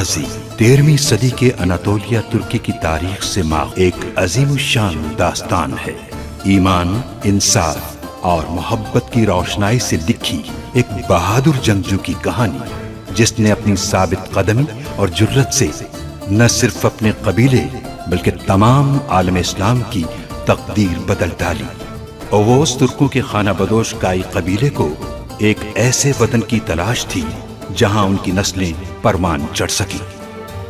गाजी 13वीं सदी के अनातोलिया तुर्की की तारीख से माँ एक अजीमुशान दास्तान है। ईमान, इंसाफ और मोहब्बत की रोशनाई से लिखी एक बहादुर जंगजू की कहानी, जिसने अपनी साबित कदमी और जुर्रत से न सिर्फ अपने कबीले बल्कि तमाम आलम इस्लाम की तकदीर बदल डाली। ओवोस तुर्कों के खाना बदोश काई कबीले को एक ऐसे वतन की तलाश थी जहां उनकी नस्लें परवान चढ़ सकी।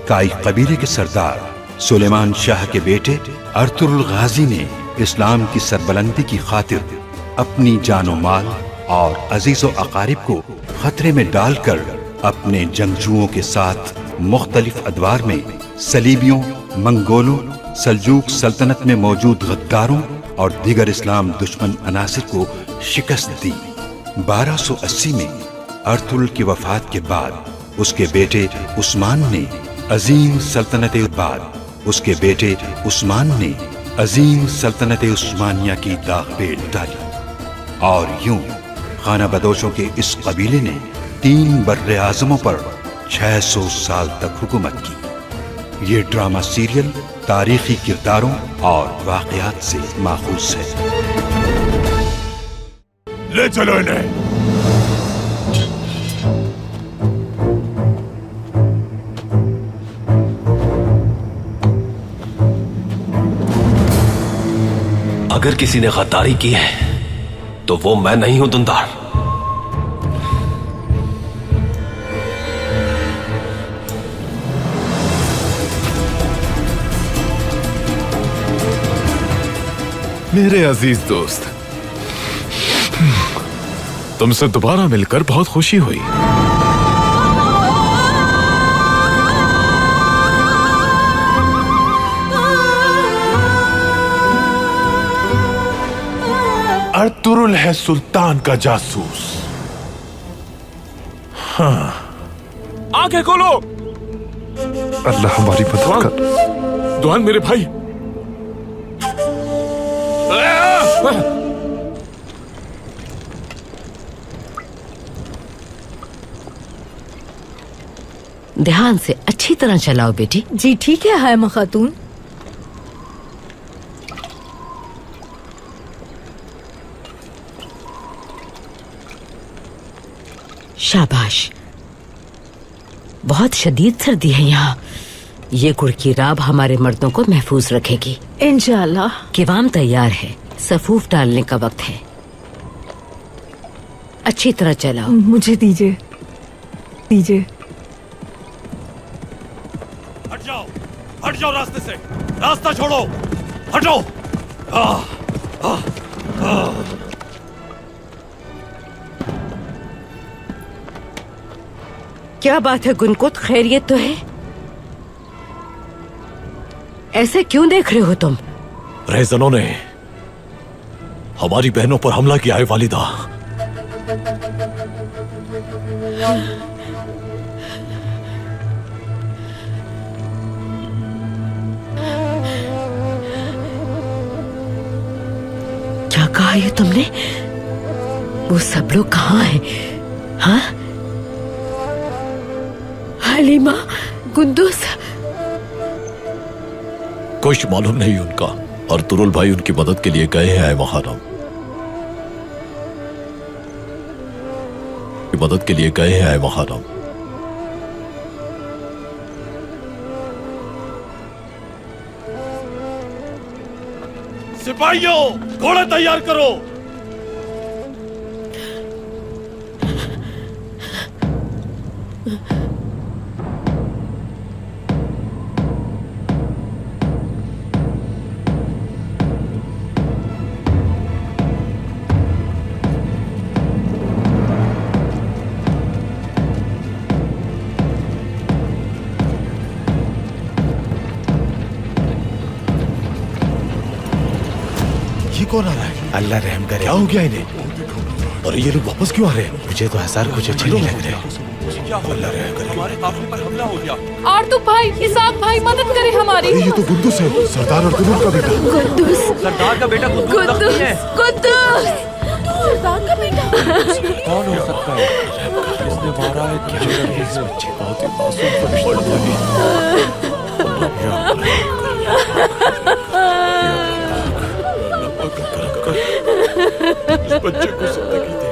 काई कबीले के सरदार सुलेमान शाह के बेटे अर्तुरुल गाजी ने इस्लाम की सरबलंदी की खातिर अपनी जानो माल और अजीजो अकारिब को खतरे में डालकर अपने जंगजुओं के साथ मुख्तलिफ अदवार में सलीबियों, मंगोलों, सल्जूक सल्तनत में मौजूद गद्दारों और दीगर इस्लाम दुश्मन अनासिर को शिकस्त दी। 1280 में अर्तुरुल की वफात के बाद उसके बेटे उस्मान ने अजीम सल्तनत उस्मानिया की दागपेट डाली और यूं खाना बदोशों के इस कबीले ने 3 बर्रे आज़मों पर 600 साल तक हुकूमत की। ये ड्रामा सीरियल तारीखी किरदारों और वाक़यात से माखूज है। ले चलो इन्हें। अगर किसी ने गद्दारी की है तो वो मैं नहीं हूं दुंदार। मेरे अजीज दोस्त, तुमसे दोबारा मिलकर बहुत खुशी हुई। अर्तुरुल है सुल्तान का जासूस। हाँ, आंखें खोलो। अल्लाह हमारी मदद कर। दुआन मेरे भाई। ध्यान से अच्छी तरह चलाओ बेटी। जी ठीक है हायमा खातून। शाबाश। बहुत शदीद सर्दी है यहाँ। ये गुड़ की राब हमारे मर्दों को महफूज रखेगी इंशाअल्लाह। किवाम तैयार है, सफूफ डालने का वक्त है। अच्छी तरह चलाओ। मुझे दीजिए। हट जाओ रास्ते से। रास्ता छोड़ो, हटो। क्या बात है गुनकुत, खैरियत तो है? ऐसे क्यों देख रहे हो तुम? रहजनों ने हमारी बहनों पर हमला किया है वालिदा। क्या कहा ये तुमने? वो सब लोग कहाँ हैं? हाँ? हलीमा, कुद्दूस। कुछ मालूम नहीं उनका। और तुरुल भाई उनकी मदद के लिए गए हैं महानम। मदद के लिए गए हैं महानम। सिपाहियों, घोड़े तैयार करो। कौन आ रहा है? अल्लाह रहम करे। क्या हो गया इन्हें? और ये लोग वापस क्यों आ रहे हैं? मुझे तो एहसार कुछ अच्छे नहीं लग रहे। अल्लाह रहम करे। हमारे काफिले पर हमला हो गया। आर्तुक भाई, इसाक भाई, मदद करें हमारी। ये तो कुद्दूस है, सरदार अर्तुरुल का बेटा। कुद्दूस, सरदार का बेटा कुद्दूस कुद्दूस, कुद्दूस। सरदार का बेटा। कौन हो सकता है? किसने मारा है? क्या करें इस बच्चे? बहुत ही मासूम फरिश्ता है। इस बच्चे को जिंदगी दे।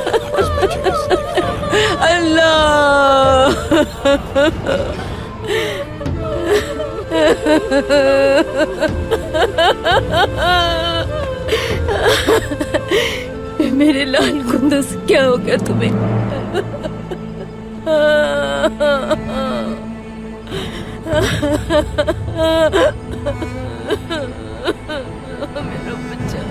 इस बच्चे को जिंदगी दे। मेरे लाल कुंदस, क्या हो गया तुम्हें? मेरा बच्चा।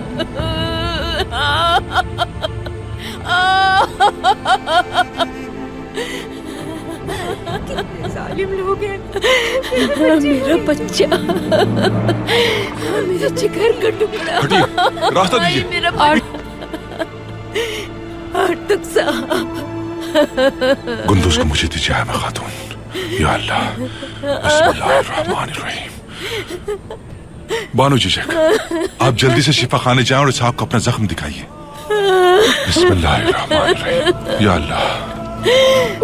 कितने जालिम लोग हैं। मेरा बच्चा, मेरा जिगर का टुकड़ा। हटिए, रास्ता दीजिए। मेरा आर्तक साहब। गुंदुस को मुझे दीजिए हैमा खातून। या अल्लाह, बिस्मिल्लाहिर्रहमानिर्रहीम। बानो जीजक, आप जल्दी से शिफा खाने जाएं और इसहाक को अपना जख्म दिखाइए। बिस्मिल्लाहिर्रहमानिर्रहीम। या अल्लाह।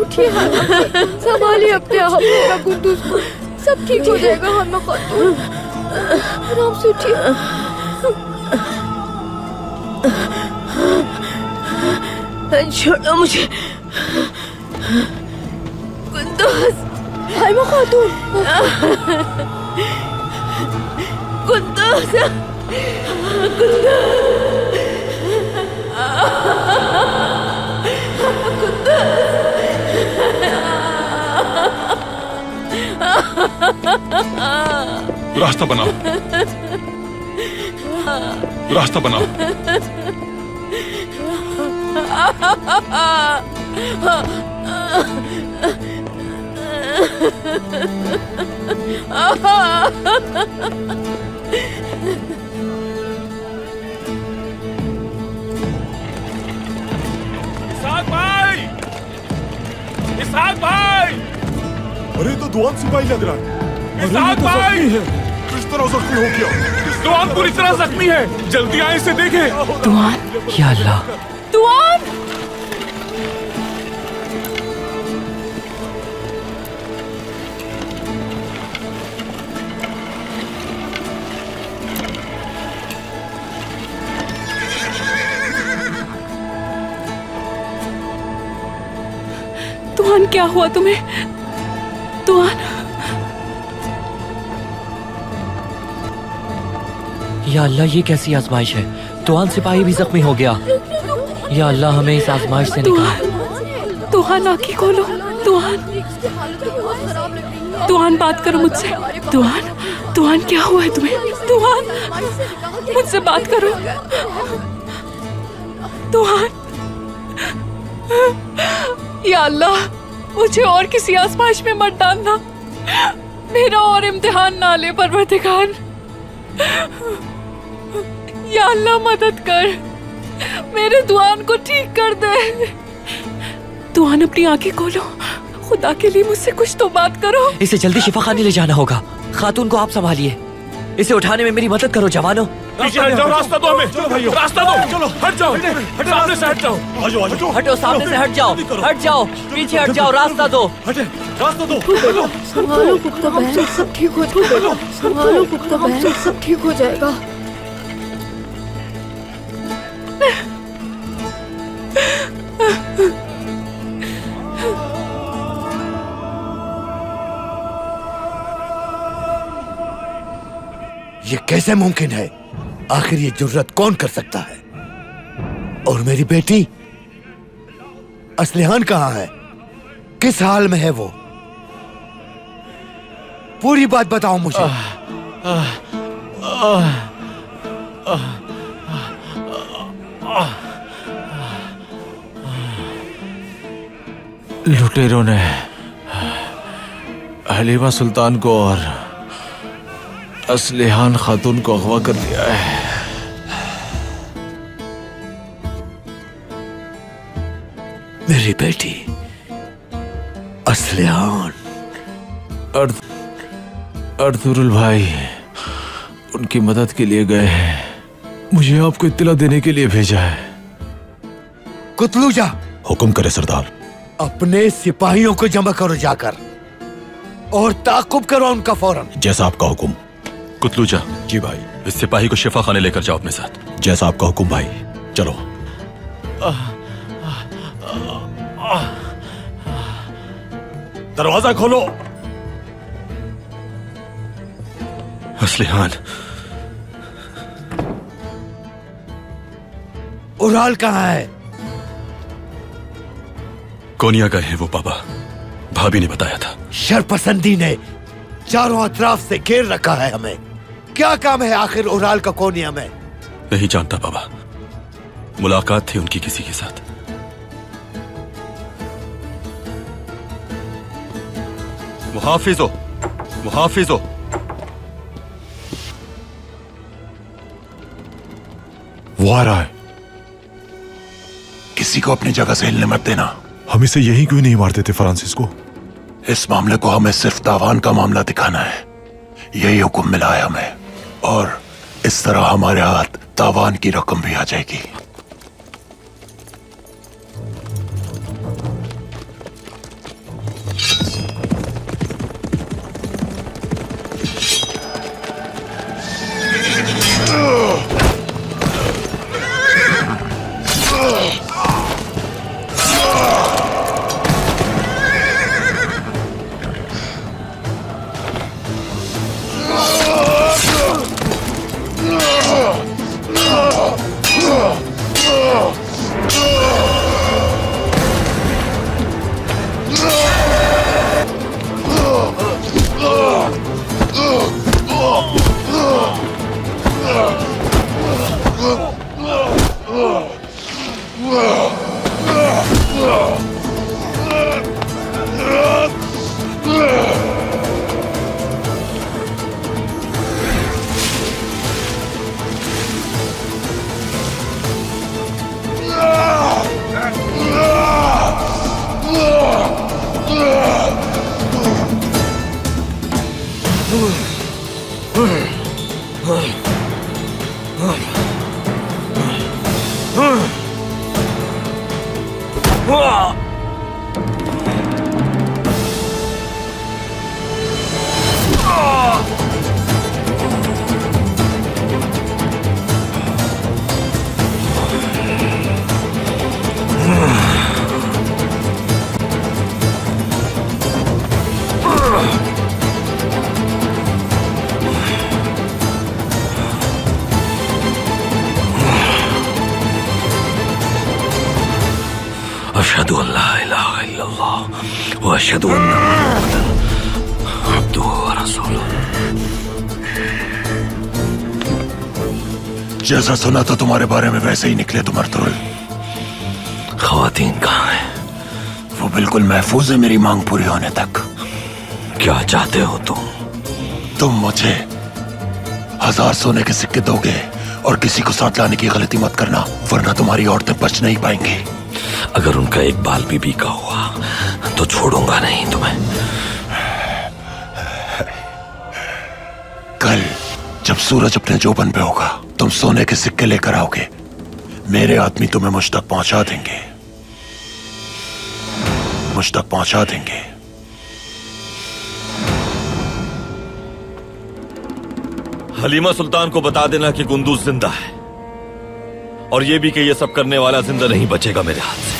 उठिए हैमा खातून, संभालिए अपने आप मेरा कुंदुस को। सब ठीक हो जाएगा हैमा खातून, आराम से उठिए। छोड़ो मुझे कुंदुस। हैमा खातून, कुंदुस, रास्ता बनाओ, रास्ता बनाओ। इसहाक भाई, इसहाक भाई, अरे तो दुआन सिपाही लग रहा है। इसहाक भाई, किस तरह जख्मी हो गया? दुआन पूरी तरह जख्मी है। जल्दी आए इसे देखें। दुआन, या अल्लाह, दुआन। दुआन, क्या हुआ तुम्हें? दुआन, या अल्लाह, ये कैसी आजमाइश है? तुआन सिपाही भी जख्मी हो गया। या अल्लाह, हमें इस आजमाइश से निकाल। दुआन आंखें खोलो। दुआन, दुआन बात करो मुझसे। दुआन, दुआन क्या हुआ है तुम्हें? दुआन, मुझसे बात करो। दुआन, या अल्लाह, मुझे और किसी आजमाइश में मत डालना। मेरा और इम्तिहान ना ले परवरदिगार। या अल्लाह, मदद कर, मेरे दुआन को ठीक कर दे। दुआन, अपनी आंखें खोलो। खुदा के लिए मुझसे कुछ तो बात करो। इसे जल्दी शिफाखाने ले जाना होगा। खातून को आप संभालिए। इसे उठाने में मेरी मदद करो जवानों। पीछे हट जाओ, रास्ता दो हमें। चलो भाइयों, रास्ता दो। चलो हट जाओ, सामने से हट जाओ। आ जाओ, आ जाओ। हटो, सामने से हट जाओ, हट जाओ, पीछे हट जाओ, रास्ता दो। हटे, रास्ता दो। संभालो पुख्ता बहन, सब ठीक हो जाएगा। संभालो पुख्ता बहन, सब ठीक हो जाएगा। ये कैसे मुमकिन है? आखिर ये जुर्रत कौन कर सकता है? और मेरी बेटी असलिहान कहाँ है? किस हाल में है वो? पूरी बात बताओ मुझे। लुटेरों ने हलीमा सुल्तान को और असलिहान खातून को अगवा कर लिया है। मेरी बेटी असलिहान। अर्तुरुल भाई उनकी मदद के लिए गए हैं। मुझे आपको इत्तला देने के लिए भेजा है। कुतलूजा, हुक्म करे सरदार। अपने सिपाहियों को जमा करो जाकर और ताकुब करो उनका फौरन। जैसा आपका हुक्म। कुतलूजा, जी भाई। इस सिपाही को शिफा खाने लेकर जाओ अपने साथ। जैसा आपका हुक्म भाई। चलो। दरवाजा खोलो। असलिहान, उराल कहाँ है? कोनिया गए हैं वो बाबा, भाभी ने बताया था। शरपसंदी ने चारों अतराफ से घेर रखा है हमें। क्या काम है आखिर उराल का कोनिया में? नहीं जानता बाबा, मुलाकात थी उनकी किसी के साथ। मुहाफिजो, मुहाफिजो। वो आ रहा है। किसी को अपनी जगह से हिलने मत देना। हम इसे यहीं क्यों नहीं मार देते फ्रांसिस्को? इस मामले को हमें सिर्फ तावान का मामला दिखाना है, यही हुक्म मिला है हमें। और इस तरह हमारे हाथ तावान की रकम भी आ जाएगी। अशहदु अल्ला इलाहा इल्लल्लाह व अशहदु अन्ना मुहम्मदन अब्दुहु व रसूलुहु। जैसा सुना था तुम्हारे बारे में वैसे ही निकले तुम अर्तुगरुल। खवातीन कहाँ हैं? वो बिल्कुल महफूज है मेरी मांग पूरी होने तक। क्या चाहते हो तुम मुझे 1000 सोने के सिक्के दोगे और किसी को साथ लाने की गलती मत करना, वरना तुम्हारी औरतें बच नहीं पाएंगी। अगर उनका एक बाल भी बीका हुआ तो छोड़ूंगा नहीं तुम्हें। कल जब सूरज अपने जोबन पे होगा, तुम सोने के सिक्के लेकर आओगे। मेरे आदमी तुम्हें मुझ तक पहुंचा देंगे, मुझ तक पहुंचा देंगे। हलीमा सुल्तान को बता देना कि गुंदूज जिंदा है, और यह भी कि यह सब करने वाला जिंदा नहीं बचेगा मेरे हाथ से।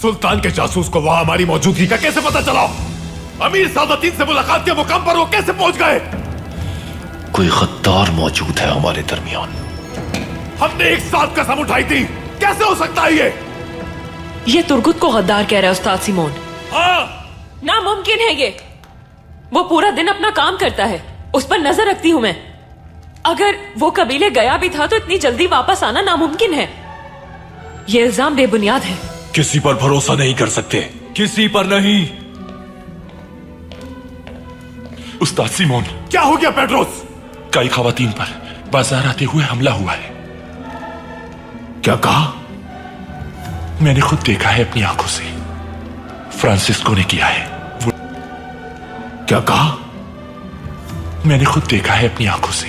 सुल्तान के जासूस को वहां हमारी मौजूदगी का कैसे पता चला? अमीर सादतीन से मुलाकात के मुकाम पर वो कैसे पहुंच गए? कोई गद्दार मौजूद है हमारे दरमियान। हमने एक साथ कसम उठाई थी, कैसे हो सकता है ये तुर्गुत को गद्दार कह रहा है उस्ताद सिमोन। हाँ, नामुमकिन है ये। वो पूरा दिन अपना काम करता है, उस पर नजर रखती हूं मैं। अगर वो कबीले गया भी था तो इतनी जल्दी वापस आना नामुमकिन है। ये इल्जाम बेबुनियाद है। किसी पर भरोसा नहीं कर सकते, किसी पर नहीं। उस्ताद सिमोन, क्या हो गया पेड्रोस? कई खवातीन पर बाजार आते हुए हमला हुआ है। क्या कहा? मैंने खुद देखा है अपनी आंखों से। फ्रांसिस्को ने किया है। क्या कहा? मैंने खुद देखा है अपनी आंखों से।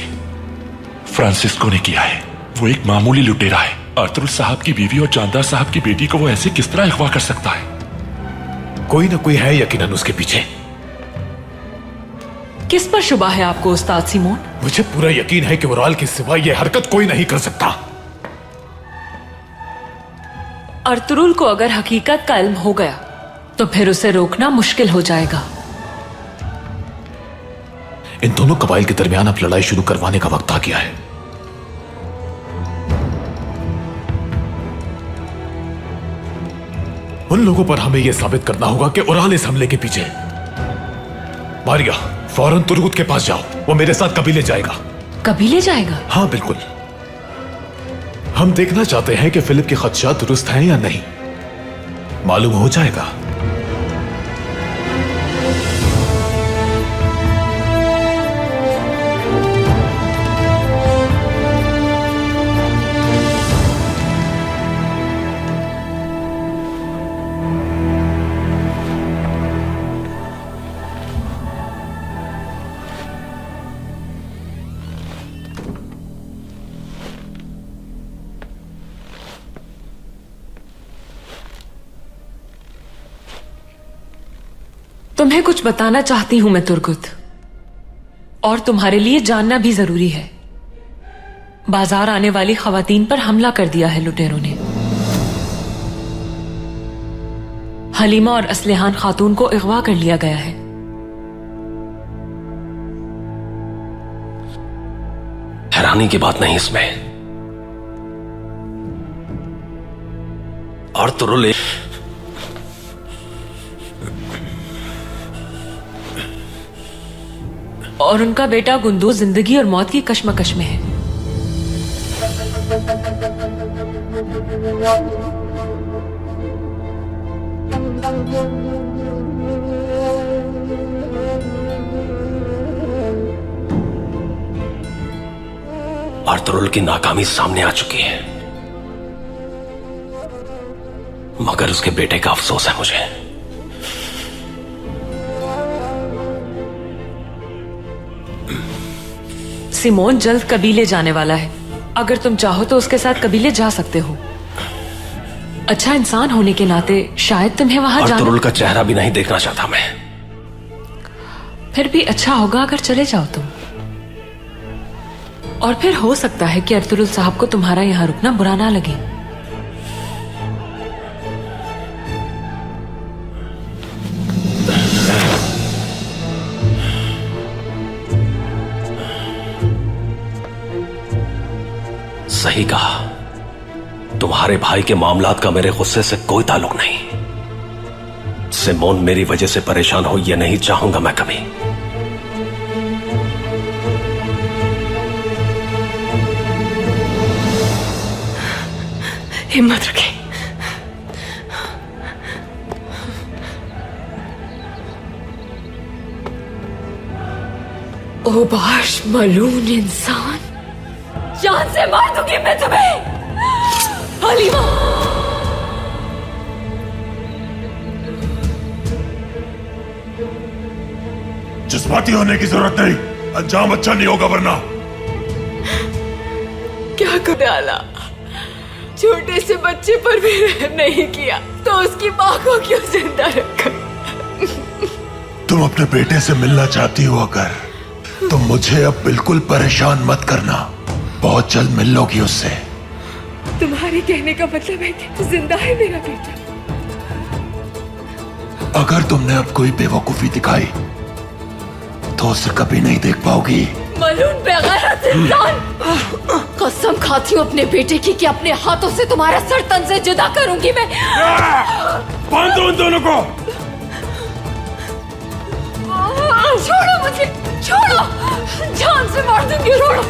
फ्रांसिस्को ने किया है। वो एक मामूली लुटेरा है। अर्थरुल साहब की बीवी और जानदार साहब की बेटी को वो ऐसे किस तरह अगवा कर सकता है? कोई ना कोई है यकीनन उसके पीछे। किस पर शुबा है आपको उस्ताद सिमोन? मुझे पूरा यकीन है कि ओराल के सिवा यह हरकत कोई नहीं कर सकता। अर्तुरुल को अगर हकीकत का इल्म हो गया तो फिर उसे रोकना मुश्किल हो जाएगा। इन दोनों कबाइल के दरमियान अब लड़ाई शुरू करवाने का वक्त आ गया है। उन लोगों पर हमें यह साबित करना होगा कि ओराल इस हमले के पीछे। मारिया, फौरन तुर्गुत के पास जाओ, वो मेरे साथ कबीले जाएगा। कबीले जाएगा? हाँ बिल्कुल। हम देखना चाहते हैं कि फिलिप के खदशात दुरुस्त हैं या नहीं। मालूम हो जाएगा। तुम्हें कुछ बताना चाहती हूं मैं तुर्गुत, और तुम्हारे लिए जानना भी जरूरी है। बाजार आने वाली खवातीन पर हमला कर दिया है लुटेरों ने। हलीमा और असलेहान खातून को अगवा कर लिया गया है। हैरानी की बात नहीं इसमें। और तुरुल और उनका बेटा गुंदूज जिंदगी और मौत की कश्मकश में है। अर्तुरुल की नाकामी सामने आ चुकी है, मगर उसके बेटे का अफसोस है मुझे। सिमोन जल्द कबीले जाने वाला है। अगर तुम चाहो तो उसके साथ कबीले जा सकते हो। अच्छा इंसान होने के नाते शायद तुम्हें वहां जाना। अर्तुरुल का चेहरा भी नहीं देखना चाहता मैं। फिर भी अच्छा होगा अगर चले जाओ तुम। और फिर हो सकता है कि अर्तुरुल साहब को तुम्हारा यहां रुकना बुरा ना लगे। सही कहा। तुम्हारे भाई के मामलात का मेरे गुस्से से कोई ताल्लुक नहीं। सिमोन मेरी वजह से परेशान हो यह नहीं चाहूंगा मैं कभी। हिम्मत रखें। ओ बाश मलून इंसान, जान से मार दूंगी मैं तुम्हें। हलीमा, जज्बाती होने की जरूरत नहीं, अंजाम अच्छा नहीं होगा वरना। क्या कर डाला? छोटे से बच्चे पर भी रहम नहीं किया तो उसकी माँ को क्यों जिंदा रखा? तुम अपने बेटे से मिलना चाहती हो अगर, तो मुझे अब बिल्कुल परेशान मत करना। बहुत जल्द मिल लोगी उससे। तुम्हारे कहने का मतलब है कि जिंदा है मेरा बेटा? अगर तुमने अब कोई बेवकूफी दिखाई तो उसे कभी नहीं देख पाओगी। मलून बेगैरत इंसान! कसम खाती हूँ अपने बेटे की कि अपने हाथों से तुम्हारा सर तन से जुदा करूंगी मैं। बांध दो उन दोनों को। छोड़ो मुझे, छोड़ो, जान से मार दूंगी, छोड़ो।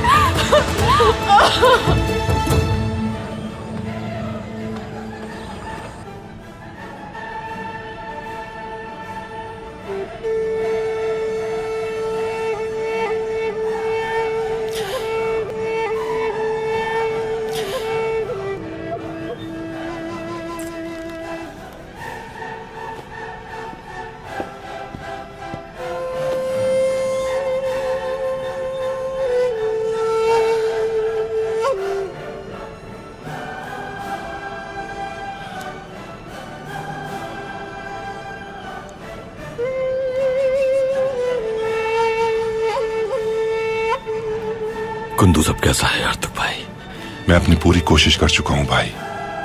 कुंदूज अब कैसा है यार तक भाई? मैं अपनी पूरी कोशिश कर चुका हूँ भाई।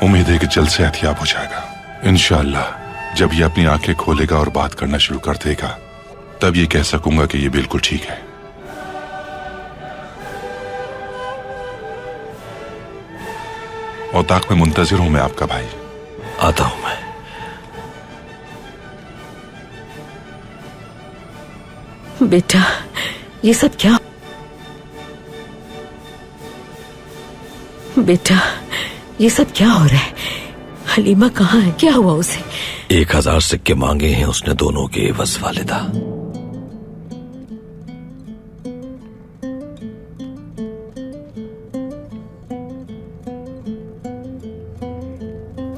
उम्मीद है कि जल्द से एहतियाब हो जाएगा। इंशाअल्लाह जब ये अपनी आंखें खोलेगा और बात करना शुरू कर देगा तब ये कह सकूंगा कि ये बिल्कुल ठीक है। औताक में मुंतजिर हूं मैं आपका भाई। आता हूं मैं। बेटा, ये सब क्या? बेटा, ये सब क्या हो रहा है? हलीमा कहाँ है? क्या हुआ उसे? 1000 सिक्के मांगे हैं उसने दोनों के एवज वालिदा।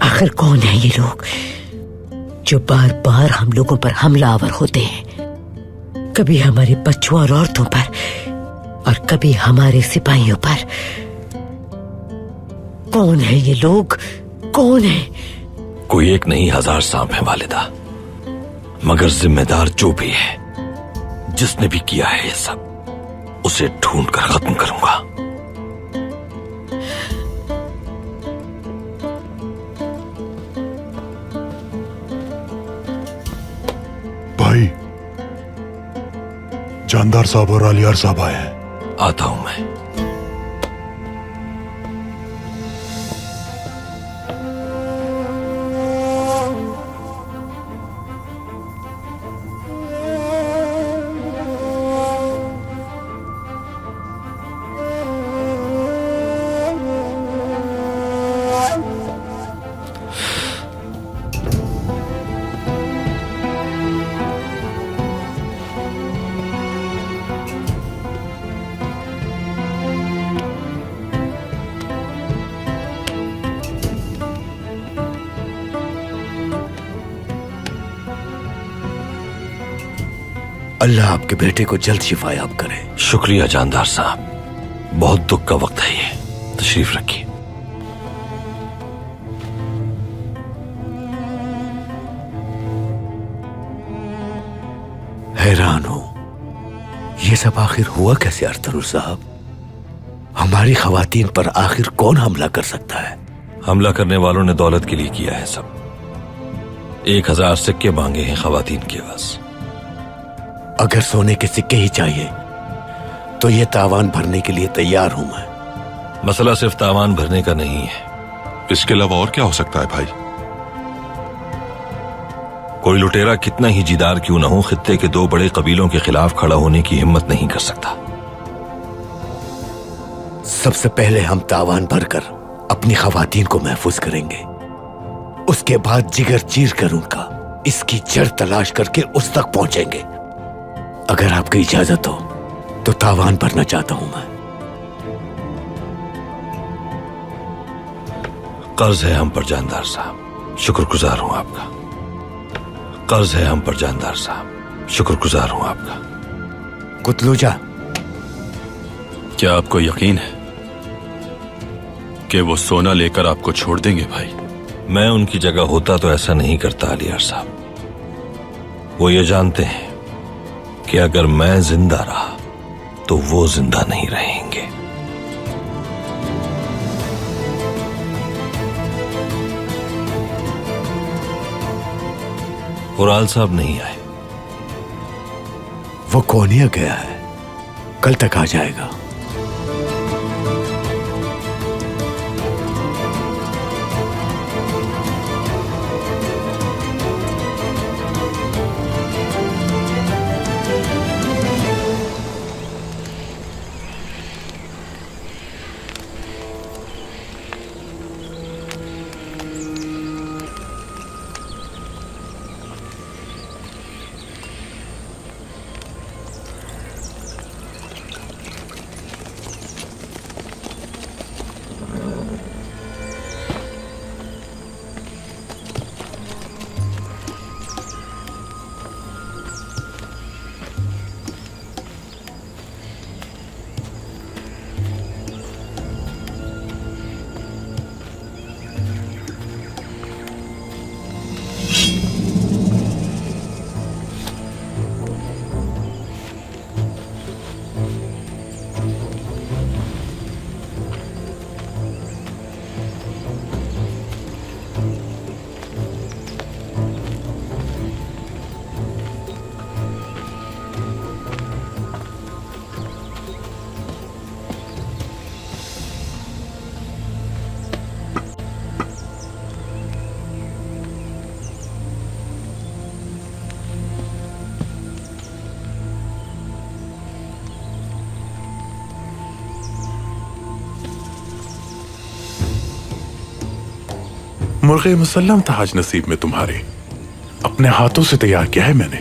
आखिर कौन है ये लोग जो बार बार हम लोगों पर हमलावर होते हैं? कभी हमारे बच्चों और औरतों पर और कभी हमारे सिपाहियों पर। कौन है ये लोग? कौन है? कोई एक नहीं 1000 सांप है वालिदा, मगर जिम्मेदार जो भी है, जिसने भी किया है ये सब, उसे ढूंढ कर खत्म करूंगा। भाई, जानदार साहब और अलियार साहब आए हैं। आता हूं मैं। अल्लाह आपके बेटे को जल्द शिफायाब करे। शुक्रिया जानदार साहब, बहुत दुख का वक्त है ये। तशरीफ रखिए। हैरान हूं, ये सब आखिर हुआ कैसे अरतरुल साहब? हमारी खवातीन पर आखिर कौन हमला कर सकता है? हमला करने वालों ने दौलत के लिए किया है सब। 1000 सिक्के मांगे हैं खवातीन के पास। अगर सोने के सिक्के ही चाहिए तो ये तावान भरने के लिए तैयार हूं मैं। मसला सिर्फ तावान भरने का नहीं है, इसके अलावा और क्या हो सकता है भाई? कोई लुटेरा कितना ही जीदार क्यों न हो, खित्ते के 2 बड़े कबीलों के खिलाफ खड़ा होने की हिम्मत नहीं कर सकता। सबसे पहले हम तावान भरकर अपनी खवातीन को महफूज करेंगे, उसके बाद जिगर चीर कर उनका इसकी जड़ तलाश करके उस तक पहुंचेंगे। अगर आपकी इजाजत हो तो तावान भरना चाहता हूं मैं। कर्ज है हम पर जानदार साहब, शुक्रगुजार हूं आपका। कर्ज है हम पर जानदार साहब, शुक्रगुजार हूं आपका। कुतलूजा, क्या आपको यकीन है कि वो सोना लेकर आपको छोड़ देंगे भाई? मैं उनकी जगह होता तो ऐसा नहीं करता अलियार साहब। वो ये जानते हैं कि अगर मैं जिंदा रहा तो वो जिंदा नहीं रहेंगे। उराल साहब नहीं आए। वो कोनिया गया है, कल तक आ जाएगा। मुर्गे मुसल्लम था आज नसीब में तुम्हारे, अपने हाथों से तैयार किया है मैंने।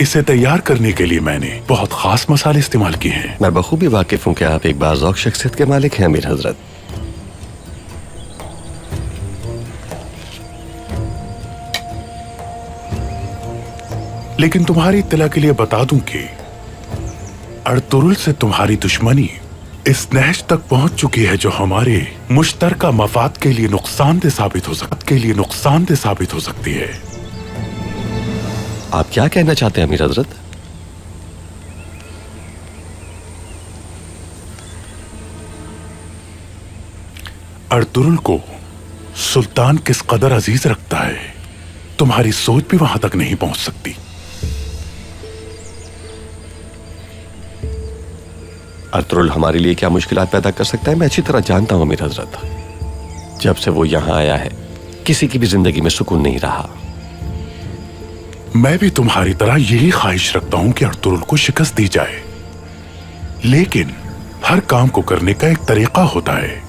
इसे तैयार करने के लिए मैंने बहुत खास मसाले इस्तेमाल किए हैं। मैं बखूबी वाकिफ हूं कि आप एक बाज़ौक़ शख्सियत के मालिक हैं अमीर हजरत। लेकिन तुम्हारी इत्तला के लिए बता दूं कि अर्तुरुल से तुम्हारी दुश्मनी इस नहज तक पहुंच चुकी है जो हमारे मुश्तरका मफाद के लिए नुकसानदेह साबित हो सकती है। आप क्या कहना चाहते हैं अमीर हजरत? अर्तुरुल को सुल्तान किस कदर अजीज रखता है, तुम्हारी सोच भी वहां तक नहीं पहुंच सकती। अर्तुरुल हमारे लिए क्या मुश्किलात पैदा कर सकता है, मैं अच्छी तरह जानता हूं अमीर हजरत। जब से वो यहां आया है किसी की भी जिंदगी में सुकून नहीं रहा। मैं भी तुम्हारी तरह यही ख्वाहिश रखता हूं कि अर्तुरुल को शिकस्त दी जाए, लेकिन हर काम को करने का एक तरीका होता है।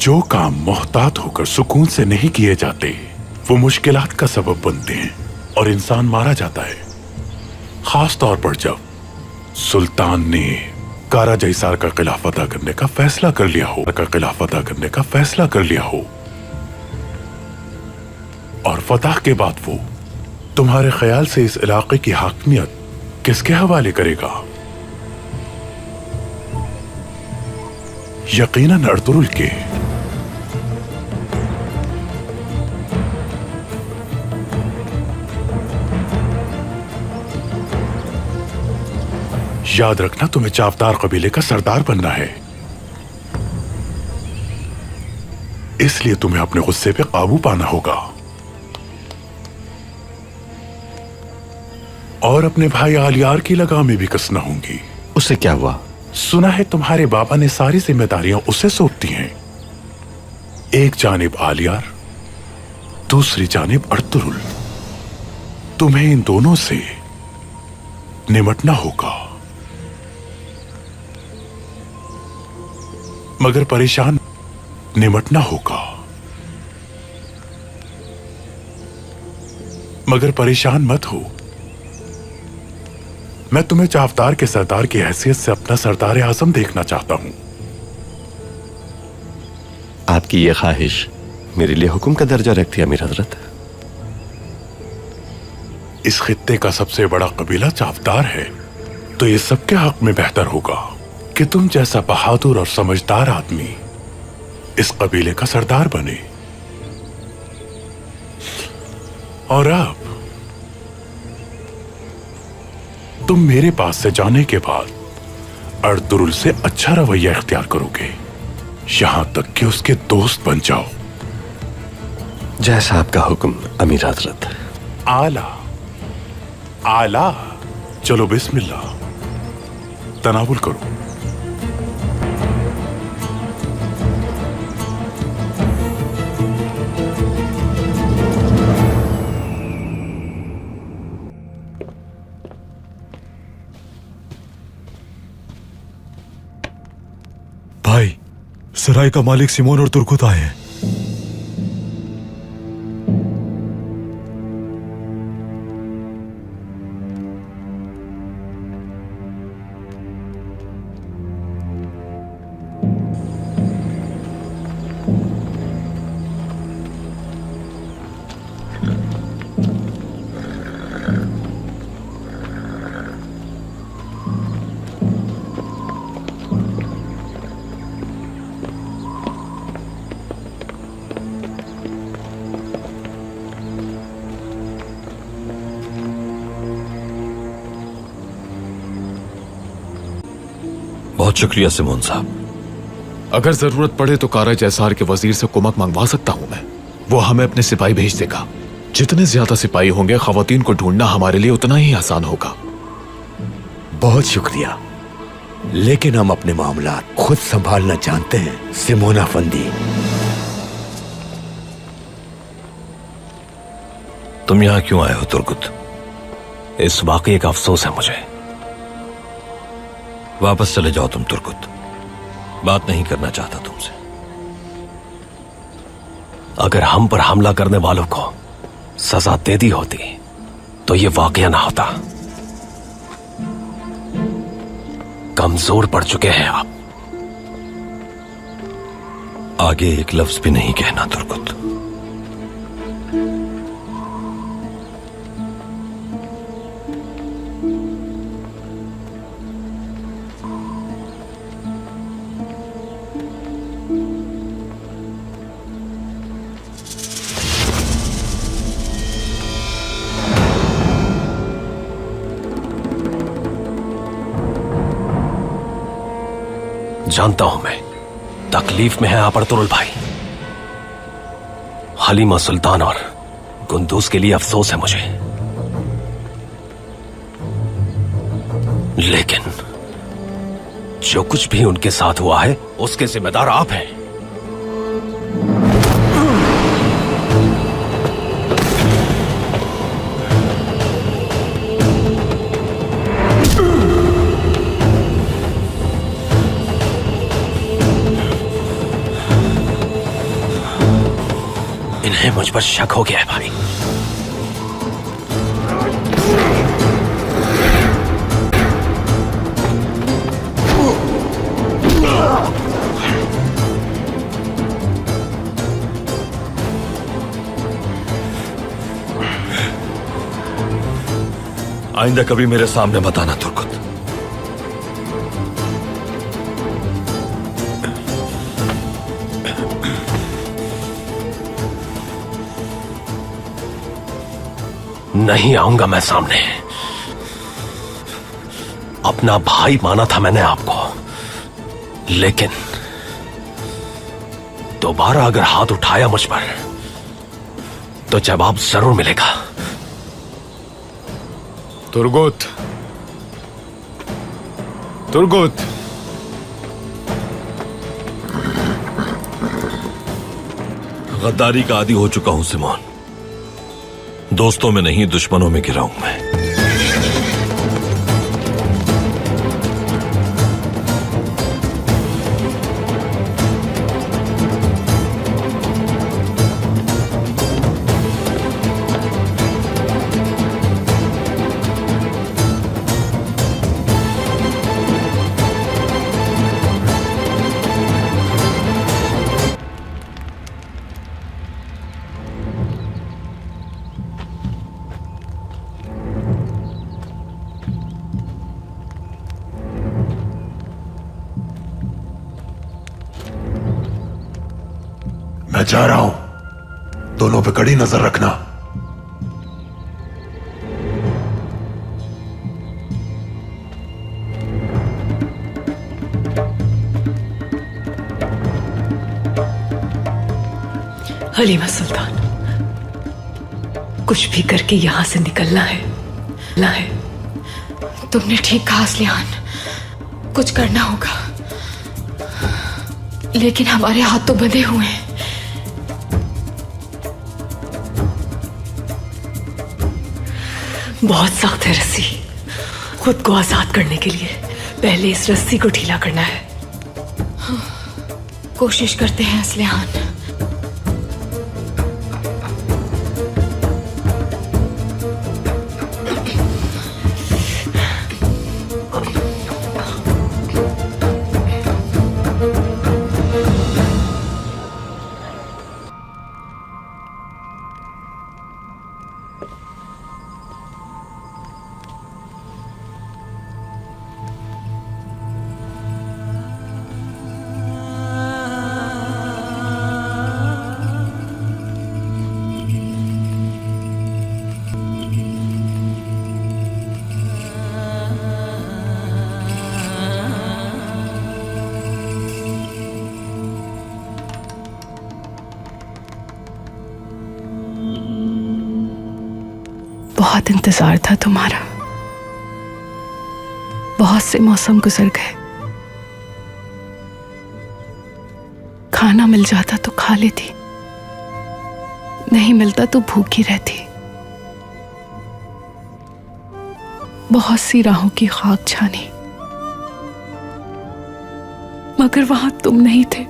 जो काम मोहतात होकर सुकून से नहीं किए जाते वो मुश्किलात का सबब बनते हैं और इंसान मारा जाता है। खास तौर पर जब सुल्तान ने कारा जैसार का खिलाफ अदा करने का फैसला कर लिया हो और फतह के बाद वो तुम्हारे ख्याल से इस इलाके की हाकमियत किसके हवाले करेगा? यकीनन अर्तुरुल के। याद रखना, तुम्हें चावदार कबीले का सरदार बनना है, इसलिए तुम्हें अपने गुस्से पे काबू पाना होगा और अपने भाई आलियार की लगामें भी कसना होंगी। उससे क्या हुआ? सुना है तुम्हारे बाबा ने सारी जिम्मेदारियां उसे सौंप दी हैं। एक जानिब आलियार, दूसरी जानिब अर्तुरुल। तुम्हें इन दोनों से निमटना होगा, मगर परेशान निमटना होगा, मगर परेशान मत हो। मैं तुम्हें चावदार के सरदार की हैसियत से अपना सरदार आजम देखना चाहता हूं। आपकी यह ख्वाहिश मेरे लिए हुक्म का दर्जा रखती है अमीर हजरत। इस खित्ते का सबसे बड़ा कबीला चावदार है, तो ये सबके हक में बेहतर होगा कि तुम जैसा बहादुर और समझदार आदमी इस कबीले का सरदार बने। और अब तुम मेरे पास से जाने के बाद अर्तुरुल से अच्छा रवैया इख्तियार करोगे, यहां तक कि उसके दोस्त बन जाओ। जैसा आपका हुक्म अमीर हजरत। आला आला, चलो बिस्मिल्लाह, तनावुल करो। भाई, सराय का मालिक सिमोन और तुर्कुत आए हैं। बहुत शुक्रिया सिमोन साहब। अगर जरूरत पड़े तो कारज एसार के वजीर से कुमक मंगवा सकता हूं मैं। वो हमें अपने सिपाही भेज देगा। जितने ज्यादा सिपाही होंगे, खवातीन को ढूंढना हमारे लिए उतना ही आसान होगा। बहुत शुक्रिया, लेकिन हम अपने मामला खुद संभालना जानते हैं सिमोना फंदी। तुम यहां क्यों आए हो तुर्कुत? इस वाकये का अफसोस है मुझे। वापस चले जाओ तुम तुर्कुत, बात नहीं करना चाहता तुमसे। अगर हम पर हमला करने वालों को सजा दे दी होती तो ये वाकया ना होता। कमजोर पड़ चुके हैं आप। आगे एक लफ्ज भी नहीं कहना तुर्कुत। जानता हूं मैं, तकलीफ में है आप अर्तुरुल भाई। हलीमा सुल्तान और गुंदूस के लिए अफसोस है मुझे, लेकिन जो कुछ भी उनके साथ हुआ है उसके जिम्मेदार आप हैं। इन्हें मुझ पर शक हो गया है भाई। आइंदा कभी मेरे सामने मत आना तुर्कुत। नहीं आऊंगा मैं सामने। अपना भाई माना था मैंने आपको, लेकिन दोबारा अगर हाथ उठाया मुझ पर तो जवाब जरूर मिलेगा। तुर्गुत, तुर्गुत, गद्दारी का आदी हो चुका हूं सिमोन। दोस्तों में नहीं, दुश्मनों में गिरा हूं मैं। मैं जा रहा हूं, दोनों पे कड़ी नजर रखना। हलीमा सुल्तान, कुछ भी करके यहां से निकलना है। तुमने ठीक कहा असलियान, कुछ करना होगा, लेकिन हमारे हाथ तो बंधे हुए हैं। बहुत सख्त है रस्सी। खुद को आजाद करने के लिए पहले इस रस्सी को ढीला करना है। कोशिश करते हैं असलियान। बहुत इंतजार था तुम्हारा। बहुत से मौसम गुजर गए। खाना मिल जाता तो खा लेती, नहीं मिलता तो भूखी रहती। बहुत सी राहों की खाक छानी, मगर वहां तुम नहीं थे।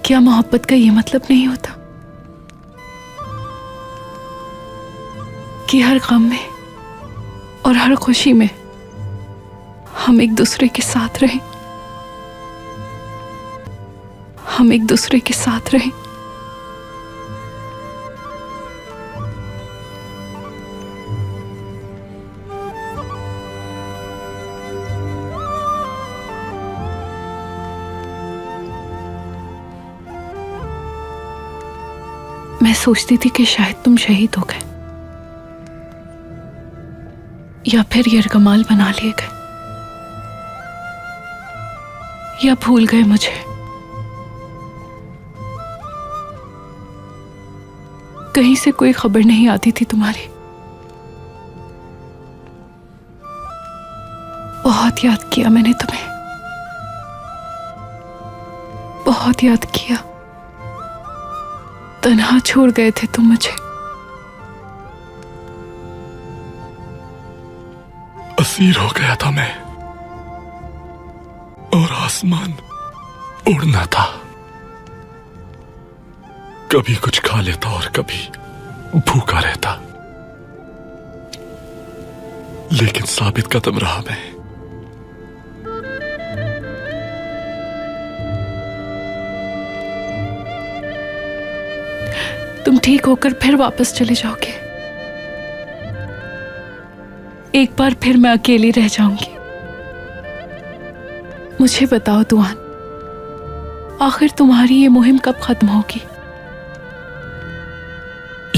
क्या मोहब्बत का ये मतलब नहीं होता कि हर गम में और हर खुशी में हम एक दूसरे के साथ रहें, हम एक दूसरे के साथ रहें। मैं सोचती थी कि शायद तुम शहीद हो गए या फिर यरगमाल बना लिए गए या भूल गए मुझे। कहीं से कोई खबर नहीं आती थी तुम्हारी। बहुत याद किया मैंने तुम्हें, बहुत याद किया। तन्हा छोड़ गए थे तुम मुझे। असीर हो गया था मैं, और आसमान उड़ना था। कभी कुछ खा लेता और कभी भूखा रहता, लेकिन साबित कदम रहा मैं। तुम ठीक होकर फिर वापस चले जाओगे। एक बार फिर मैं अकेली रह जाऊंगी। मुझे बताओ दुआन, आखिर तुम्हारी ये मुहिम कब खत्म होगी?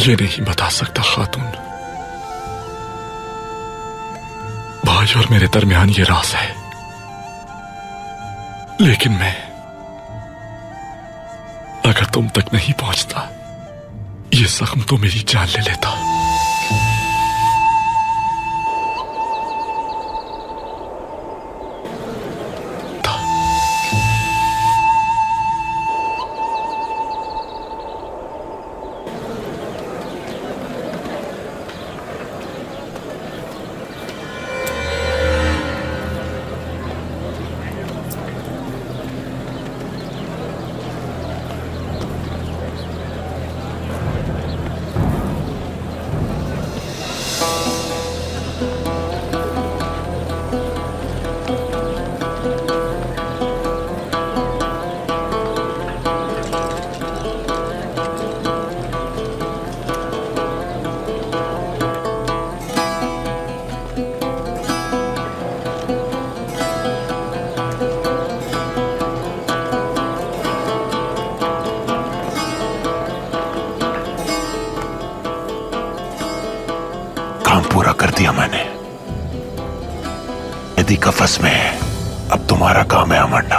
ये नहीं बता सकता खातून। भाई और मेरे दरमियान ये राज है, लेकिन मैं अगर तुम तक नहीं पहुंचता, ये जख्म तो मेरी जान ले लेता। काम पूरा कर दिया मैंने। यदि कफस में अब तुम्हारा काम है अमांडा।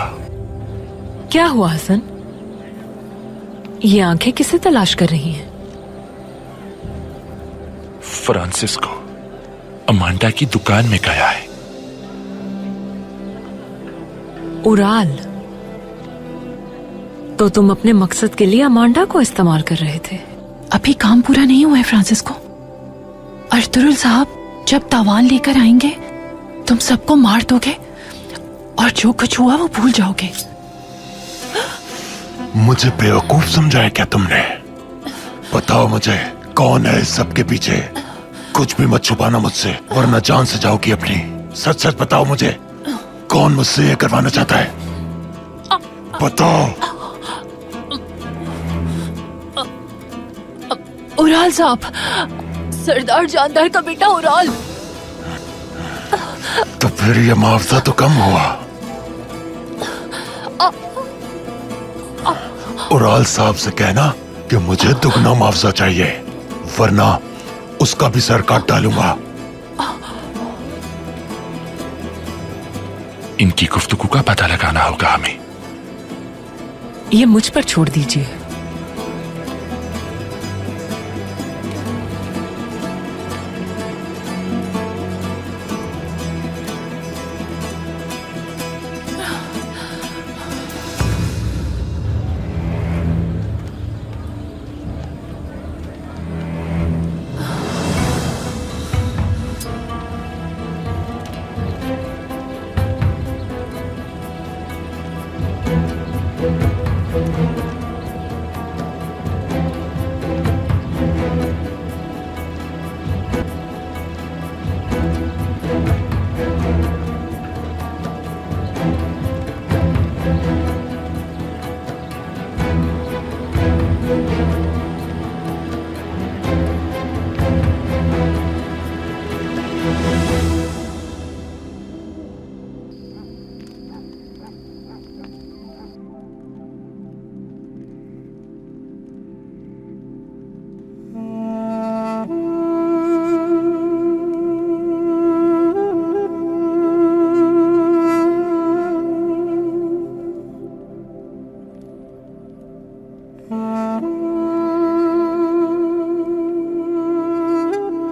क्या हुआ हसन? ये आंखें किसे तलाश कर रही हैं? फ्रांसिस्को अमांडा की दुकान में गया है। उराल, तो तुम अपने मकसद के लिए अमांडा को इस्तेमाल कर रहे थे? अभी काम पूरा नहीं हुआ है फ्रांसिस्को। अर्तुरुल साहब जब तावान लेकर आएंगे तुम सबको मार दोगे और जो कुछ हुआ वो भूल जाओगे। मुझे बेवकूफ समझा है क्या तुमने? बताओ मुझे कौन है इस सब के पीछे? कुछ भी मत छुपाना मुझसे वरना जान से जाओगी अपनी। सच सच बताओ मुझे, कौन मुझसे ये करवाना चाहता है? बताओ। उराल साहब, सरदार जानदार का बेटा उराल। तो फिर ये मुआवजा तो कम हुआ। उराल साहब से कहना कि मुझे दुगना मुआवजा चाहिए वरना उसका भी सर काट डालूंगा। इनकी गुफ्तगू का पता लगाना होगा हमें। ये मुझ पर छोड़ दीजिए।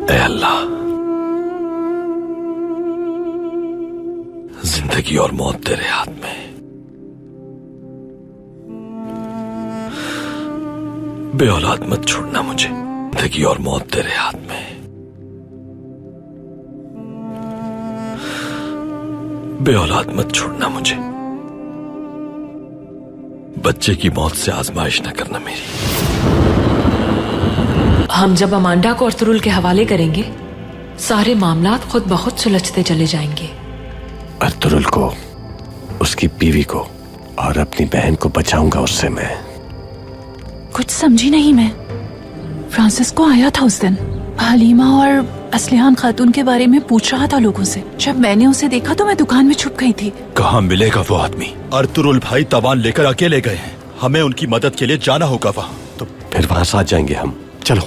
ऐ अल्लाह, जिंदगी और मौत तेरे हाथ में। बे औलाद मत छोड़ना मुझे, जिंदगी और मौत तेरे हाथ में। बे औलाद मत छोड़ना मुझे, बच्चे की मौत से आजमाइश न करना मेरी। हम जब अमांडा को अर्तुरुल के हवाले करेंगे सारे मामलात खुद ब खुद सुलझते चले जाएंगे। अर्तुरुल को, उसकी बीवी को और अपनी बहन को बचाऊंगा उससे मैं। कुछ समझी नहीं मैं। फ्रांसिस्को आया था उस दिन, हलीमा और असलिहान खातून के बारे में पूछ रहा था लोगों से। जब मैंने उसे देखा तो मैं दुकान में छुप गई थी। कहाँ मिलेगा वो आदमी? अर्तुरुल भाई तवान लेकर अकेले गए हैं, हमें उनकी मदद के लिए जाना होगा वहाँ। तो फिर वहां साथ जाएंगे हम। चलो।